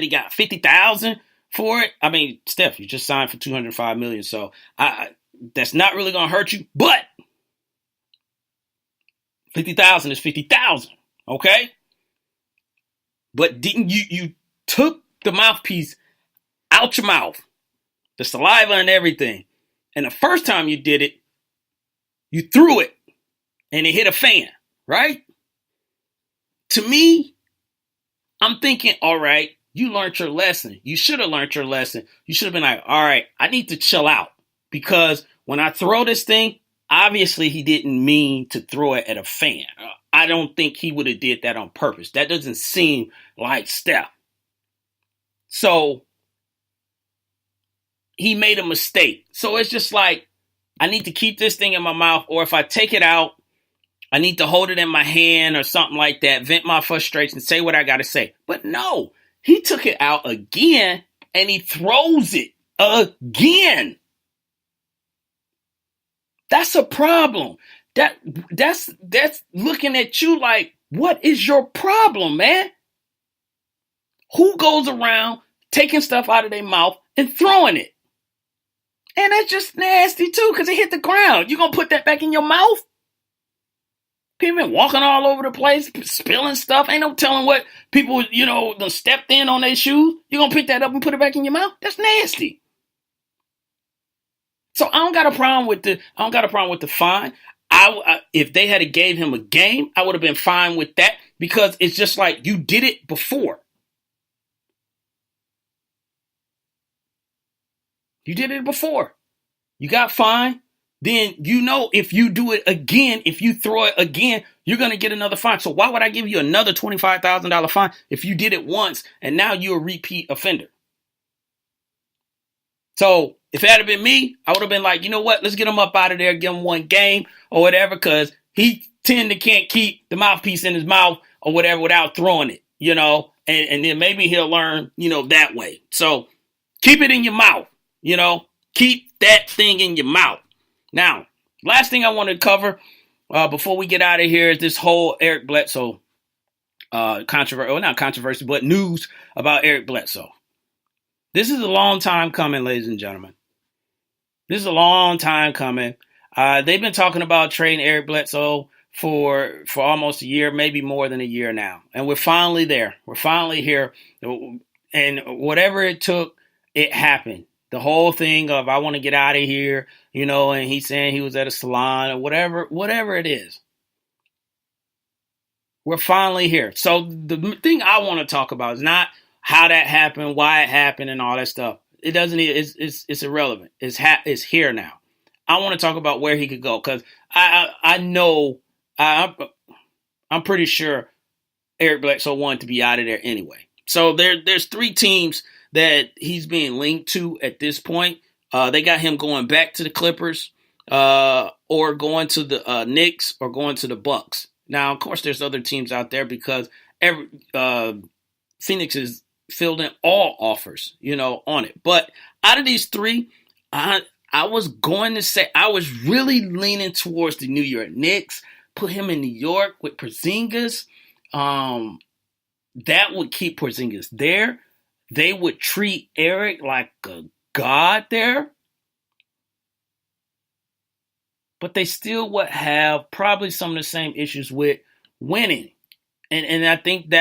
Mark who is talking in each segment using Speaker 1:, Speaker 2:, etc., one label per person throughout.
Speaker 1: that he got $50,000 for it. I mean, Steph, you just signed for $205 million, so that's not really gonna hurt you. But $50,000 is $50,000, okay? But didn't you took the mouthpiece out your mouth, the saliva and everything, and the first time you did it, you threw it, and it hit a fan, right? To me, I'm thinking, all right, you learned your lesson. You should have learned your lesson. You should have been like, all right, I need to chill out. Because when I throw this thing, obviously he didn't mean to throw it at a fan. I don't think he would have did that on purpose. That doesn't seem like Steph. So he made a mistake. So it's just like, I need to keep this thing in my mouth, or if I take it out, I need to hold it in my hand or something like that, vent my frustration, say what I got to say. But no, he took it out again and he throws it again. That's a problem. That's looking at you like, what is your problem, man? Who goes around taking stuff out of their mouth and throwing it? And that's just nasty too, because it hit the ground. You gonna put that back in your mouth? People been walking all over the place, spilling stuff. Ain't no telling what people, done stepped in on their shoes. You gonna pick that up and put it back in your mouth? That's nasty. So I don't got a problem with the fine. If they had gave him a game, I would have been fine with that, because it's just like, you did it before. You did it before. You got fined. Then if you do it again, if you throw it again, you're going to get another fine. So why would I give you another $25,000 fine if you did it once and now you're a repeat offender? So if it had been me, I would have been like, you know what? Let's get him up out of there, give him one game or whatever, because he can't keep the mouthpiece in his mouth or whatever without throwing it, and then maybe he'll learn, that way. So keep it in your mouth, keep that thing in your mouth. Now, last thing I want to cover before we get out of here is this whole Eric Bledsoe controversy, not controversy, but news about Eric Bledsoe. This is a long time coming, ladies and gentlemen. This is a long time coming. They've been talking about trading Eric Bledsoe for almost a year, maybe more than a year now. And we're finally there. We're finally here. And whatever it took, it happened. The whole thing of, I want to get out of here, and he's saying he was at a salon or whatever it is. We're finally here. So the thing I want to talk about is not how that happened, why it happened, and all that stuff. It doesn't. It's irrelevant. It's here now. I want to talk about where he could go, because I know I'm pretty sure Eric Bledsoe wanted to be out of there anyway. So there's 3 teams that he's being linked to at this point. They got him going back to the Clippers, or going to the Knicks, or going to the Bucks. Now, of course, there's other teams out there, because Phoenix is filled in all offers, on it. But out of these 3, I was going to say I was really leaning towards the New York Knicks. Put him in New York with Porzingis. That would keep Porzingis there. They would treat Eric like a god there. But they still would have probably some of the same issues with winning. And I think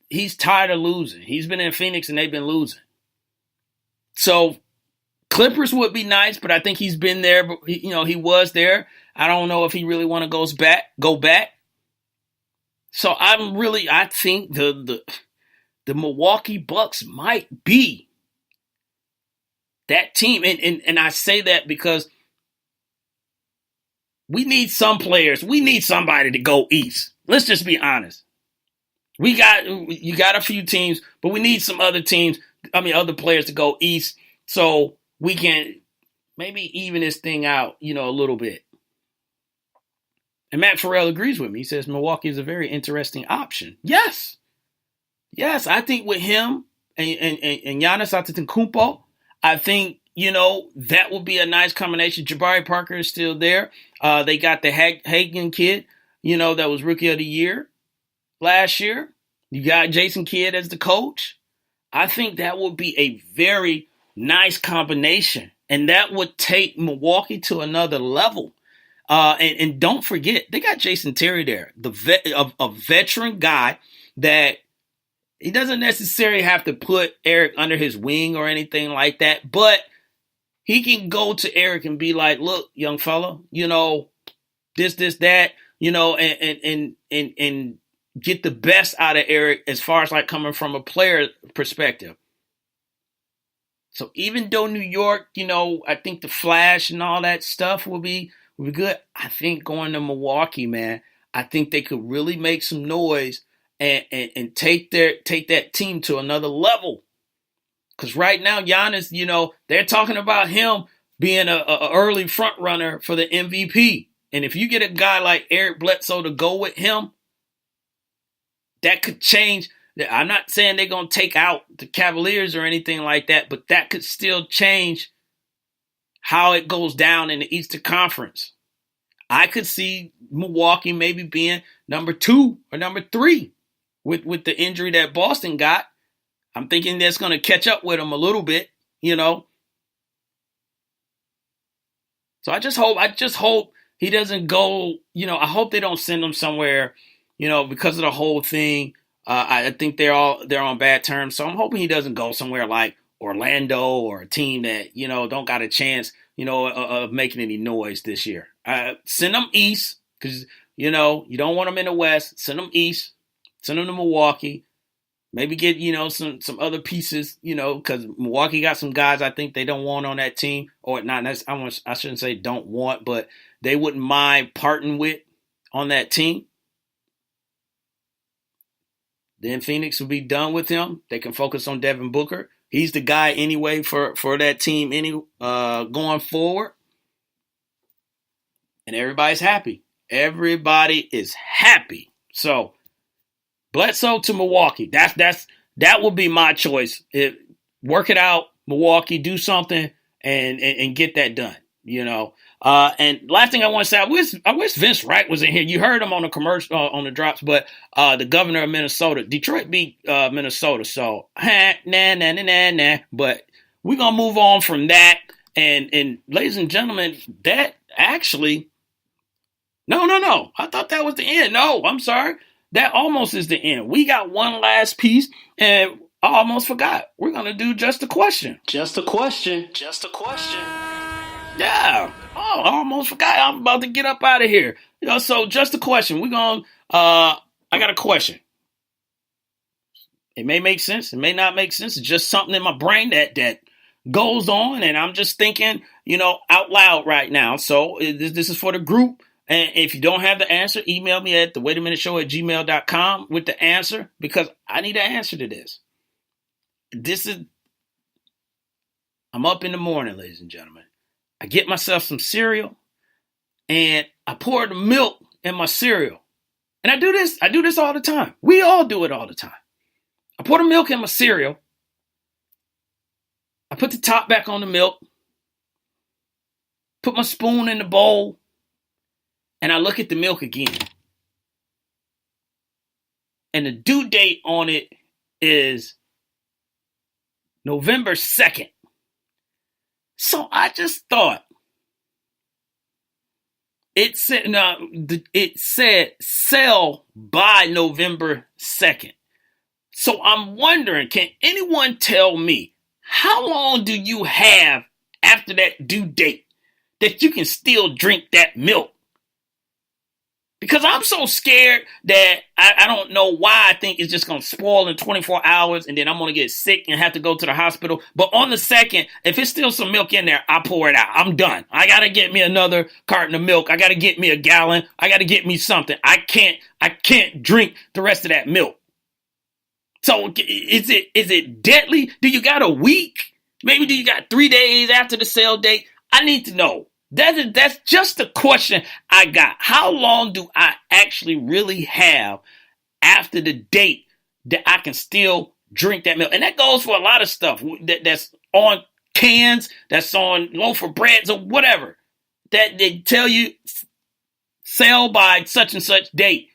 Speaker 1: he's tired of losing. He's been in Phoenix and they've been losing. So Clippers would be nice, but I think he's been there. He was there. I don't know if he really want to go back. So I think the Milwaukee Bucks might be that team. And I say that because we need some players. We need somebody to go east. Let's just be honest. You got a few teams, but we need some other players to go east, so we can maybe even this thing out, a little bit. And Matt Farrell agrees with me. He says Milwaukee is a very interesting option. Yes, I think with him and Giannis Antetokounmpo, I think, that would be a nice combination. Jabari Parker is still there. They got the Hagen kid, that was Rookie of the Year last year. You got Jason Kidd as the coach. I think that would be a very nice combination. And that would take Milwaukee to another level. And don't forget, they got Jason Terry there, a veteran guy that he doesn't necessarily have to put Eric under his wing or anything like that. But he can go to Eric and be like, look, young fella, this, that, and get the best out of Eric as far as like coming from a player perspective. So even though New York, I think the flash and all that stuff will be good. I think going to Milwaukee, man, I think they could really make some noise and take that team to another level. Because right now, Giannis, they're talking about him being a early front runner for the MVP. And if you get a guy like Eric Bledsoe to go with him, that could change. I'm not saying they're going to take out the Cavaliers or anything like that, but that could still change how it goes down in the Eastern Conference. I could see Milwaukee maybe being number 2 or number 3 with the injury that Boston got. I'm thinking that's going to catch up with them a little bit, So I just hope he doesn't go, I hope they don't send him somewhere, because of the whole thing. I think they're on bad terms. So I'm hoping he doesn't go somewhere like Orlando or a team that, don't got a chance, of making any noise this year. Send them east because, you don't want them in the west. Send them east. Send them to Milwaukee. Maybe get, some other pieces, because Milwaukee got some guys I think they don't want on that team. Or not, I shouldn't say don't want, but they wouldn't mind parting with on that team. Then Phoenix will be done with him. They can focus on Devin Booker. He's the guy anyway for that team going forward. And everybody's happy. Everybody is happy. So Bledsoe to Milwaukee. That would be my choice. Work it out, Milwaukee, do something and get that done. And last thing I want to say, I wish Vince Wright was in here. You heard him on the commercial on the drops, but the governor of Minnesota, Detroit beat Minnesota, so nah. But we're gonna move on from that. And ladies and gentlemen, that actually, no. I thought that was the end. No, I'm sorry. That almost is the end. We got one last piece, and I almost forgot. We're gonna do just a question.
Speaker 2: Just a question.
Speaker 1: Yeah. Oh, I almost forgot. I'm about to get up out of here. So just a question. We're going I got a question. It may make sense. It may not make sense. It's just something in my brain that goes on, and I'm just thinking, out loud right now. So this is for the group. And if you don't have the answer, email me at thewaitaminuteshow@gmail.com with the answer, because I need an answer to this. I'm up in the morning, ladies and gentlemen. I get myself some cereal, and I pour the milk in my cereal. And I do this all the time. We all do it all the time. I pour the milk in my cereal. I put the top back on the milk, put my spoon in the bowl, and I look at the milk again. And the due date on it is November 2nd. So I just thought, it said sell by November 2nd. So I'm wondering, can anyone tell me how long do you have after that due date that you can still drink that milk? Because I'm so scared that I don't know why I think it's just going to spoil in 24 hours and then I'm going to get sick and have to go to the hospital. But on the 2nd, if it's still some milk in there, I pour it out. I'm done. I got to get me another carton of milk. I got to get me a gallon. I got to get me something. I can't drink the rest of that milk. So is it deadly? Do you got a week? Maybe do you got 3 days after the sale date? I need to know. That's just the question I got. How long do I actually really have after the date that I can still drink that milk? And that goes for a lot of stuff that's on cans, that's on loaf of breads or whatever. That they tell you sell by such and such date.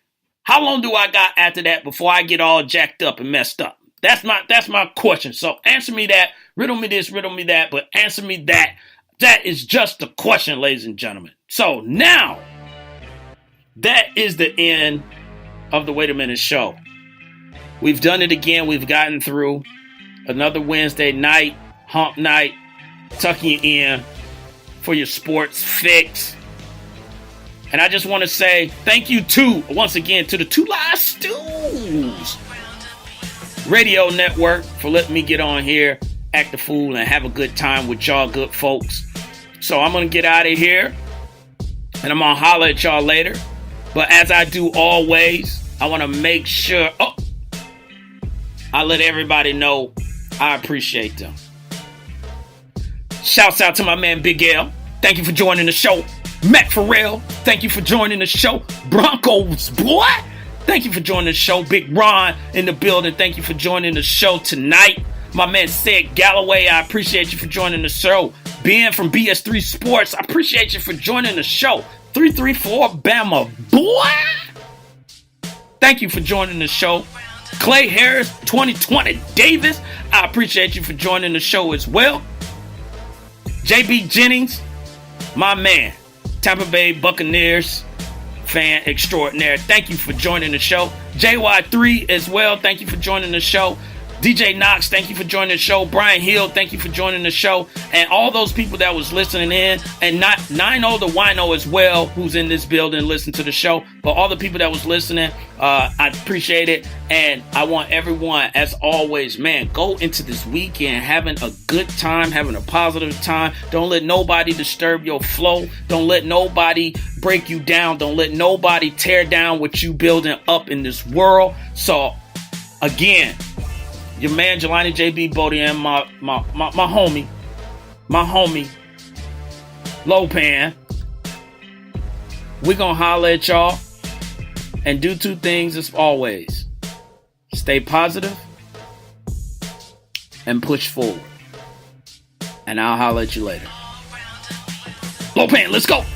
Speaker 1: How long do I got after that before I get all jacked up and messed up? That's my question. So answer me that. Riddle me this, riddle me that, but answer me that. That is just the question, ladies and gentlemen. So now, that is the end of the Wait a Minute show. We've done it again. We've gotten through another Wednesday night, hump night, tucking you in for your sports fix. And I just want to say thank you once again to the Two Live Stews Radio Network for letting me get on here, act a fool, and have a good time with y'all good folks. So I'm going to get out of here, and I'm going to holler at y'all later. But as I do always, I want to make sure, I let everybody know I appreciate them. Shouts out to my man Big L. Thank you for joining the show. Matt Farrell, thank you for joining the show. Broncos, boy, thank you for joining the show. Big Ron in the building, thank you for joining the show tonight. My man Sid Galloway, I appreciate you for joining the show. Ben from BS3 Sports, I appreciate you for joining the show. 334 Bama, boy, thank you for joining the show. Clay Harris, 2020 Davis, I appreciate you for joining the show as well. JB Jennings, my man, Tampa Bay Buccaneers fan extraordinaire, thank you for joining the show. JY3 as well, thank you for joining the show. DJ Knox, thank you for joining the show. Brian Hill, thank you for joining the show. And all those people that was listening in, and not Nino the Wino as well, who's in this building, listen to the show. But all the people that was listening, I appreciate it. And I want everyone, as always, man, go into this weekend having a good time, having a positive time. Don't let nobody disturb your flow. Don't let nobody break you down. Don't let nobody tear down what you building up in this world. So, again, your man Jelani JB Bodie and my homie Lopan. We're gonna holler at y'all and do two things as always. Stay positive and push forward. And I'll holler at you later. Lopan, let's go.